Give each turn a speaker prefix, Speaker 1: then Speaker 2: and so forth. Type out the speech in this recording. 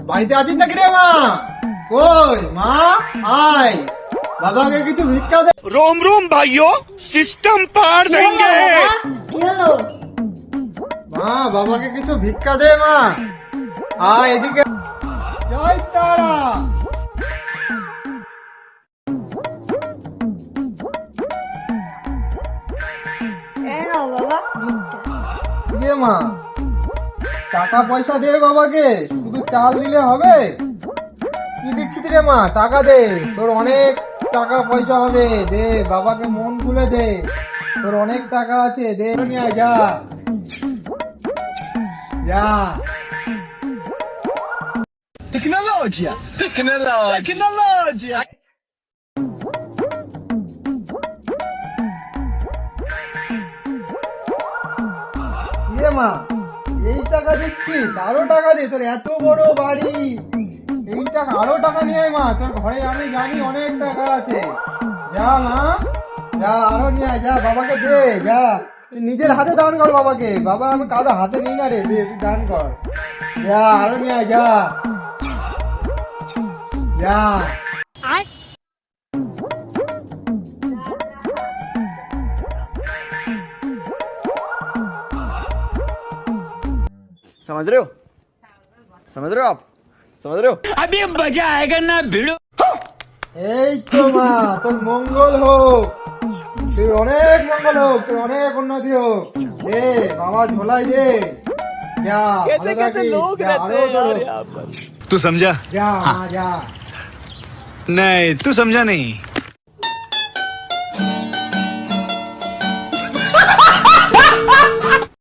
Speaker 1: বাড়িতে আছিস নাকি রে মা? কই মা, আয় বাবাকে কিছু ভিক্ষা দে।
Speaker 2: रोम रोम भाइयों, सिस्टम पार देंगे।
Speaker 3: কি হলো?
Speaker 1: মা বাবাকে কিছু ভিক্ষা দে মা, আয় এদিকে। জয় তারা।
Speaker 3: এই নাও বাবা।
Speaker 1: দে মা, টাকা পয়সা দে বাবাকে, শুধু চাল দিলে হবে? কি দিচ্ছিস রে মা, টাকা দে, তোর অনেক টাকা পয়সা হবে, দে বাবাকে মন খুলে দে, তোর অনেক টাকা আছে, দে নিয়ে আয়, যা যা।
Speaker 2: Tecnologia, tecnologia.
Speaker 1: ইয়ে মা, এই টাকা দিচ্ছিস, আরো টাকা দে, তোর এত বড় বাড়ি, এই টাকা আরো টাকা নিয়ে আয় মা, তোর ঘরে আমি জানি অনেক টাকা আছে, যা মা যা, আরো নিয়ে আয়, যা বাবাকে দে, যা তুই নিজের হাতে দান কর বাবাকে, বাবা আমি কারো হাতে নিই না রে, দে তুই দান কর, যা আরো নিয়ে আয়, যা যা।
Speaker 4: समझ रहे हो? समझ रहे हो आप? समझ रहे हो?
Speaker 2: अभी मजा आएगा ना भिड़ो।
Speaker 1: এই তো মা, তোর মঙ্গল হোক, তোর অনেক মঙ্গল হোক, তোর অনেক উন্নতি হোক, দে বাবা ঝোলাই দে, যা
Speaker 4: कैसे
Speaker 1: ভালো
Speaker 4: कैसे
Speaker 1: থাকিস,
Speaker 4: लोग
Speaker 1: যা,
Speaker 4: रहते
Speaker 1: আরো
Speaker 4: हैं
Speaker 1: তোর
Speaker 4: यार
Speaker 1: হোক।
Speaker 4: यहाँ पर।
Speaker 5: तू समझा?
Speaker 1: যা মা যা।
Speaker 5: नहीं तू समझा नहीं।